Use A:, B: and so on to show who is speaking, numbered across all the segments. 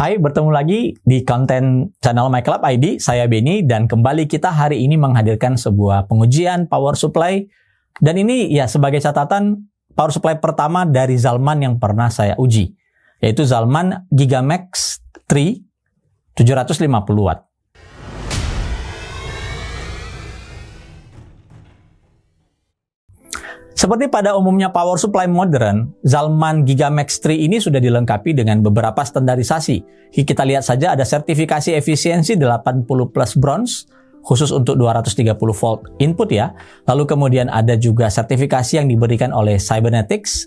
A: Hai, bertemu lagi di konten channel My Club ID, saya Benny, dan kembali kita hari ini menghadirkan sebuah pengujian power supply. Dan ini ya sebagai catatan, power supply pertama dari Zalman yang pernah saya uji, yaitu Zalman Gigamax 3 750 watt. Seperti pada umumnya power supply modern, Zalman Gigamax 3 ini sudah dilengkapi dengan beberapa standarisasi. Kita lihat saja ada sertifikasi efisiensi 80 plus bronze, khusus untuk 230 volt input ya. Lalu kemudian ada juga sertifikasi yang diberikan oleh Cybernetics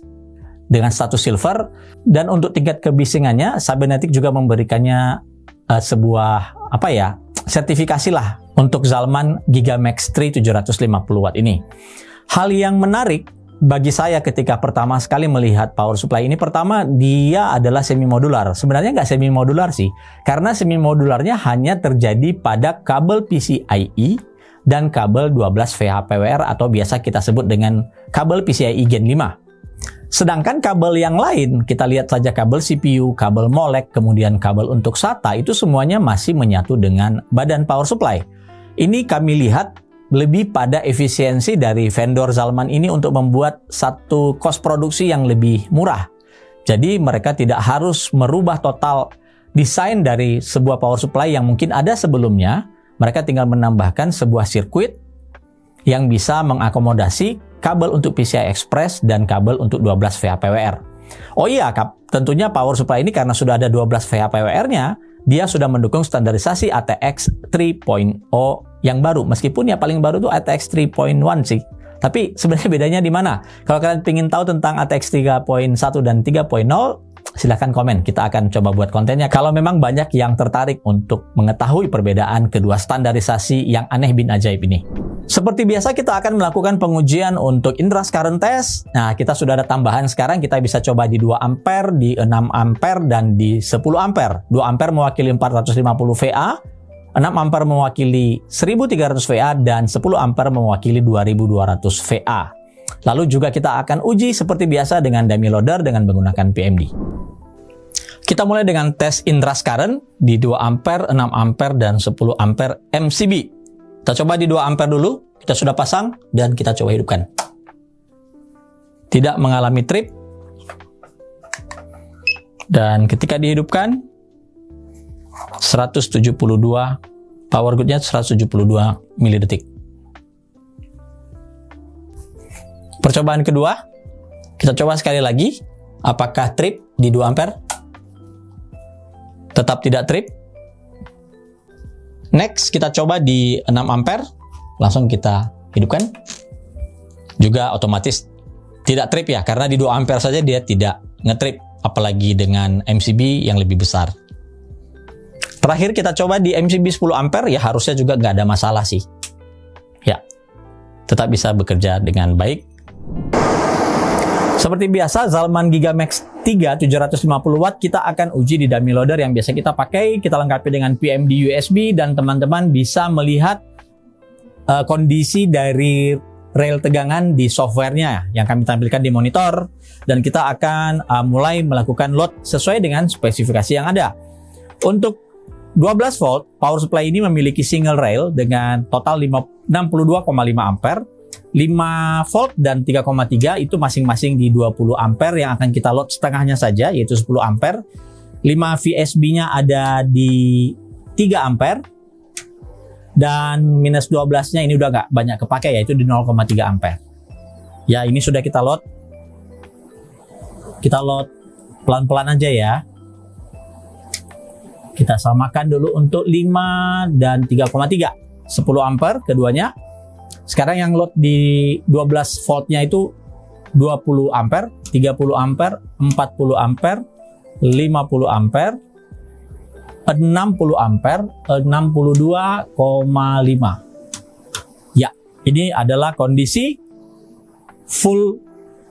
A: dengan status silver. Dan untuk tingkat kebisingannya, Cybernetics juga memberikannya sebuah sertifikasi lah untuk Zalman Gigamax 3 750 watt ini. Hal yang menarik bagi saya ketika pertama sekali melihat power supply ini, pertama dia adalah semi modular. Sebenarnya nggak semi modular sih, karena semi modularnya hanya terjadi pada kabel PCIe dan kabel 12 VHPWR atau biasa kita sebut dengan kabel PCIe Gen 5. Sedangkan kabel yang lain, kita lihat saja kabel CPU, kabel molek, kemudian kabel untuk SATA, itu semuanya masih menyatu dengan badan power supply. Ini kami lihat lebih pada efisiensi dari vendor Zalman ini untuk membuat satu cost produksi yang lebih murah. Jadi mereka tidak harus merubah total desain dari sebuah power supply yang mungkin ada sebelumnya. Mereka tinggal menambahkan sebuah sirkuit yang bisa mengakomodasi kabel untuk PCI Express dan kabel untuk 12 VHPWR. Oh iya, tentunya power supply ini karena sudah ada 12 VHPWR-nya, dia sudah mendukung standarisasi ATX 3.0 yang baru. Meskipun ya paling baru tuh ATX 3.1 sih. Tapi sebenarnya bedanya di mana? Kalau kalian ingin tahu tentang ATX 3.1 dan 3.0, silahkan komen. Kita akan coba buat kontennya. Kalau memang banyak yang tertarik untuk mengetahui perbedaan kedua standarisasi yang aneh bin ajaib ini. Seperti biasa kita akan melakukan pengujian untuk inrush current test. Nah, kita sudah ada tambahan sekarang, kita bisa coba di 2 ampere, di 6 ampere, dan di 10 ampere. 2 ampere mewakili 450 VA, 6 ampere mewakili 1300 VA, dan 10 ampere mewakili 2200 VA. Lalu juga kita akan uji seperti biasa dengan dummy loader dengan menggunakan PMD. Kita mulai dengan tes inrush current di 2 ampere, 6 ampere, dan 10 ampere MCB. Kita coba di 2 ampere dulu, kita sudah pasang, dan kita coba hidupkan. Tidak mengalami trip. Dan ketika dihidupkan, 172, power good-nya 172 milidetik. Percobaan kedua, kita coba sekali lagi, apakah trip di 2 ampere? Tetap tidak trip. Next, kita coba di 6 ampere, langsung kita hidupkan. Juga otomatis tidak trip ya, karena di 2 ampere saja dia tidak ngetrip, apalagi dengan MCB yang lebih besar. Terakhir kita coba di MCB 10 ampere, ya harusnya juga nggak ada masalah sih. Ya, tetap bisa bekerja dengan baik. Seperti biasa, Zalman Gigamax 3 750 watt kita akan uji di dummy loader yang biasa kita pakai. Kita lengkapi dengan PMD USB dan teman-teman bisa melihat kondisi dari rail tegangan di softwarenya yang kami tampilkan di monitor. Dan kita akan mulai melakukan load sesuai dengan spesifikasi yang ada. Untuk 12 volt, power supply ini memiliki single rail dengan total 62,5 ampere. 5 volt dan 3,3 itu masing-masing di 20 ampere yang akan kita load setengahnya saja, yaitu 10 ampere. 5 VSB-nya ada di 3 ampere. Dan minus 12-nya ini udah nggak banyak kepakai, yaitu di 0,3 ampere. Ya, ini sudah kita load. Kita load pelan-pelan aja ya. Kita samakan dulu untuk 5 dan 3,3. 10 ampere keduanya. Sekarang yang load di 12 voltnya itu 20 ampere, 30 ampere, 40 ampere, 50 ampere, 60 ampere, 62,5. Ya, ini adalah kondisi full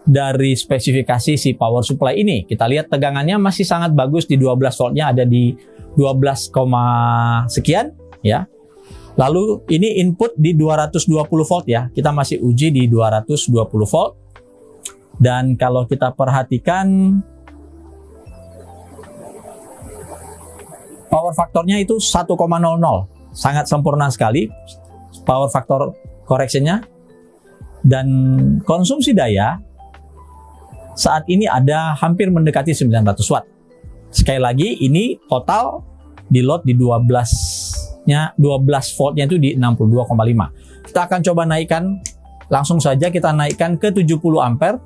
A: dari spesifikasi si power supply ini. Kita lihat tegangannya masih sangat bagus di 12 voltnya ada di 12, sekian ya. Lalu ini input di 220 volt ya. Kita masih uji di 220 volt. Dan kalau kita perhatikan Power faktornya itu 1,00. Sangat sempurna sekali power faktor correction-nya. Dan konsumsi daya saat ini ada hampir mendekati 900 watt. Sekali lagi ini total di load di 12 voltnya itu di 62,5. Kita akan coba naikkan, langsung saja kita naikkan ke 70 ampere.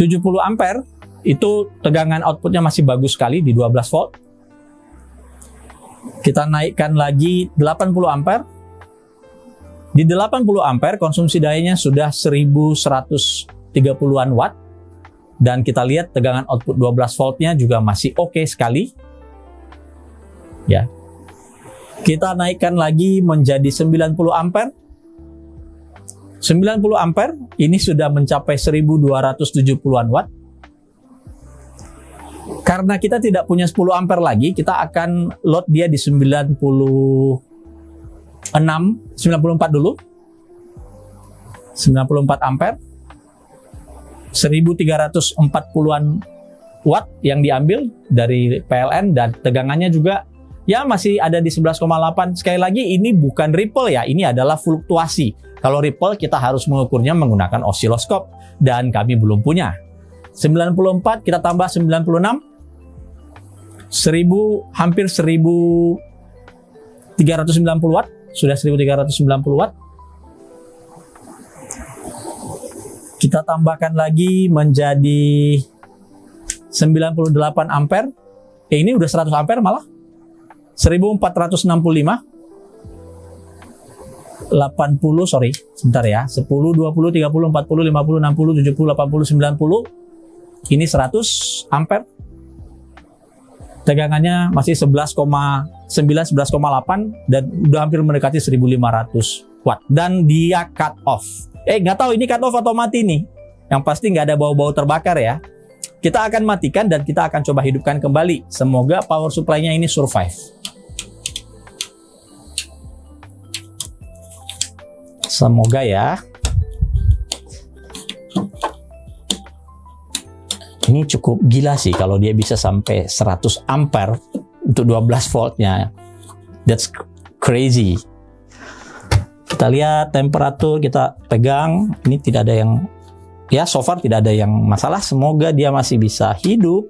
A: 70 ampere itu tegangan outputnya masih bagus sekali di 12 volt. Kita naikkan lagi 80 ampere. Di 80 ampere konsumsi dayanya sudah 1130-an watt. Dan kita lihat tegangan output 12 voltnya juga masih oke sekali. Ya. Kita naikkan lagi menjadi 90 ampere. 90 ampere ini sudah mencapai 1270-an watt. Karena kita tidak punya 10 ampere lagi, kita akan load dia di 94 dulu. 94 ampere. 1340-an watt yang diambil dari PLN dan tegangannya juga ya masih ada di 11,8. Sekali lagi ini bukan ripple ya, ini adalah fluktuasi. Kalau ripple kita harus mengukurnya menggunakan osiloskop dan kami belum punya. 94 kita tambah 96, hampir 1390 watt, sudah 1390 watt. Kita tambahkan lagi menjadi 98 ampere. Ini udah 100 ampere malah. 1465. 80, sorry, sebentar ya. 10, 20, 30, 40, 50, 60, 70, 80, 90. Ini 100 ampere. Tegangannya masih 11,9, 11,8 dan udah hampir mendekati 1500 watt. Dan dia cut off. Nggak tahu ini cut off atau mati nih. Yang pasti nggak ada bau-bau terbakar ya. Kita akan matikan dan kita akan coba hidupkan kembali. Semoga power supply-nya ini survive. Semoga ya. Ini cukup gila sih kalau dia bisa sampai 100 ampere untuk 12 voltnya. That's crazy. Kita lihat temperatur, kita pegang. Ini tidak ada yang, ya so far tidak ada yang masalah. Semoga dia masih bisa hidup.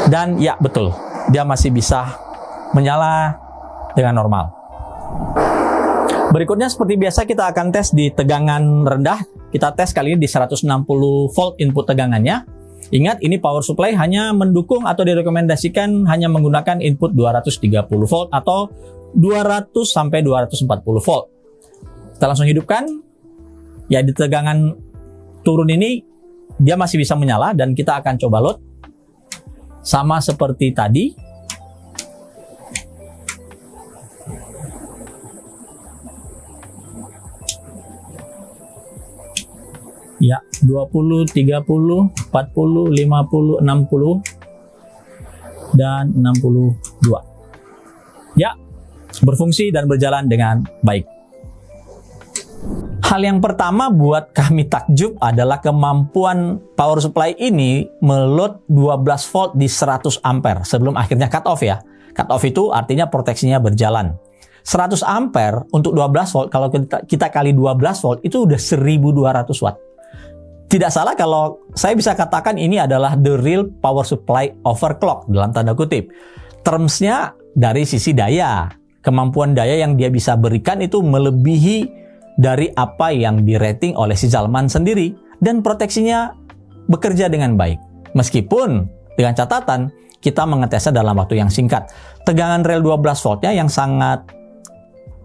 A: Dan ya betul, dia masih bisa menyala dengan normal. Berikutnya seperti biasa kita akan tes di tegangan rendah. Kita tes kali ini di 160 volt input tegangannya. Ingat ini power supply hanya mendukung atau direkomendasikan hanya menggunakan input 230 volt atau 200 sampai 240 volt. Kita langsung hidupkan. Ya di tegangan turun ini dia masih bisa menyala dan kita akan coba load. Sama seperti tadi. Ya, 20, 30, 40, 50, 60 dan 62. Ya, berfungsi dan berjalan dengan baik. Hal yang pertama buat kami takjub adalah kemampuan power supply ini meload 12 volt di 100 ampere sebelum akhirnya cut off ya. Cut off itu artinya proteksinya berjalan. 100 ampere untuk 12 volt, kalau kita kali 12 volt itu udah 1200 watt. Tidak salah kalau saya bisa katakan ini adalah the real power supply overclock dalam tanda kutip. Termsnya dari sisi daya. Kemampuan daya yang dia bisa berikan itu melebihi dari apa yang di-rating oleh si Zalman sendiri. Dan proteksinya bekerja dengan baik. Meskipun dengan catatan kita mengetesnya dalam waktu yang singkat. Tegangan rel 12 voltnya yang sangat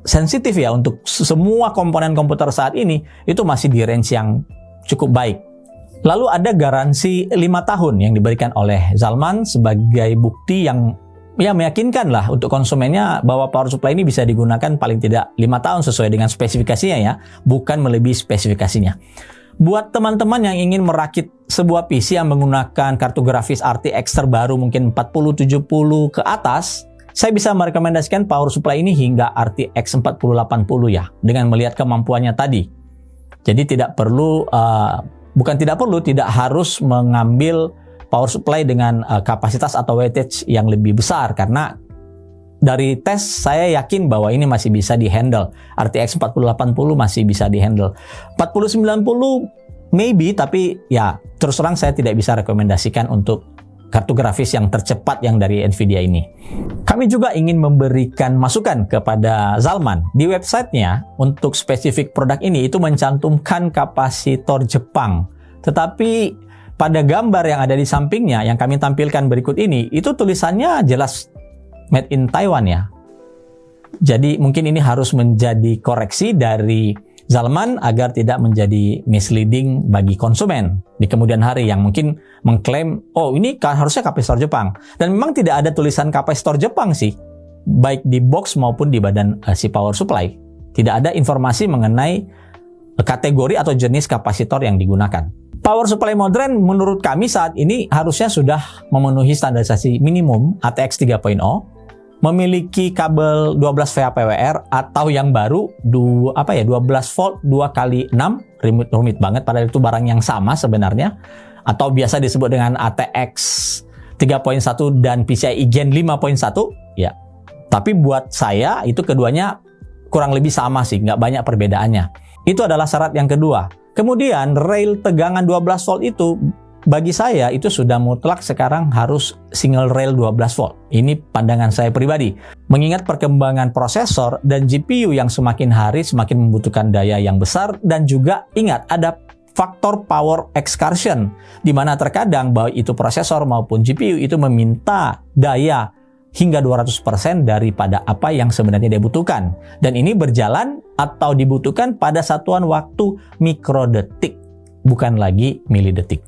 A: sensitif ya untuk semua komponen komputer saat ini itu masih di range yang cukup baik. Lalu ada garansi 5 tahun yang diberikan oleh Zalman sebagai bukti yang ya meyakinkan lah untuk konsumennya bahwa power supply ini bisa digunakan paling tidak 5 tahun sesuai dengan spesifikasinya ya, bukan melebihi spesifikasinya. Buat teman-teman yang ingin merakit sebuah PC yang menggunakan kartu grafis RTX terbaru mungkin 4070 ke atas, saya bisa merekomendasikan power supply ini hingga RTX 4080 ya, dengan melihat kemampuannya tadi. Jadi tidak harus mengambil power supply dengan kapasitas atau wattage yang lebih besar, karena dari tes saya yakin bahwa ini masih bisa di-handle. RTX 4080 masih bisa di-handle. 4090 maybe, tapi ya terus terang saya tidak bisa rekomendasikan untuk kartu grafis yang tercepat yang dari Nvidia ini. Kami juga ingin memberikan masukan kepada Zalman. Di websitenya untuk spesifik produk ini itu mencantumkan kapasitor Jepang. Tetapi pada gambar yang ada di sampingnya yang kami tampilkan berikut ini, itu tulisannya jelas made in Taiwan ya. Jadi mungkin ini harus menjadi koreksi dari Zalman agar tidak menjadi misleading bagi konsumen di kemudian hari yang mungkin mengklaim, oh ini harusnya kapasitor Jepang. Dan memang tidak ada tulisan kapasitor Jepang sih, baik di box maupun di badan si power supply. Tidak ada informasi mengenai kategori atau jenis kapasitor yang digunakan. Power supply modern menurut kami saat ini harusnya sudah memenuhi standarisasi minimum ATX 3.0, memiliki kabel 12 VA/PWR atau yang baru 12 volt 2x6, rumit banget padahal itu barang yang sama sebenarnya, atau biasa disebut dengan ATX 3.1 dan PCIe Gen 5.1 ya. Tapi buat saya itu keduanya kurang lebih sama sih, nggak banyak perbedaannya. Itu adalah syarat yang kedua. Kemudian rail tegangan 12 volt itu bagi saya itu sudah mutlak sekarang harus single rail 12 volt. Ini pandangan saya pribadi. Mengingat perkembangan prosesor dan GPU yang semakin hari semakin membutuhkan daya yang besar, dan juga ingat ada faktor power excursion di mana terkadang baik itu prosesor maupun GPU itu meminta daya hingga 200% daripada apa yang sebenarnya dia butuhkan. Dan ini berjalan atau dibutuhkan pada satuan waktu mikrodetik, bukan lagi milidetik.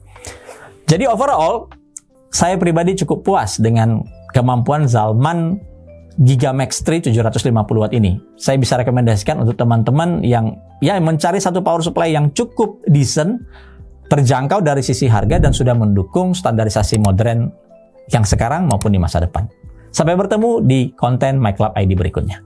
A: Jadi overall, saya pribadi cukup puas dengan kemampuan Zalman Gigamax 3 750 watt ini. Saya bisa rekomendasikan untuk teman-teman yang ya mencari satu power supply yang cukup decent, terjangkau dari sisi harga, dan sudah mendukung standarisasi modern yang sekarang maupun di masa depan. Sampai bertemu di konten My Club ID berikutnya.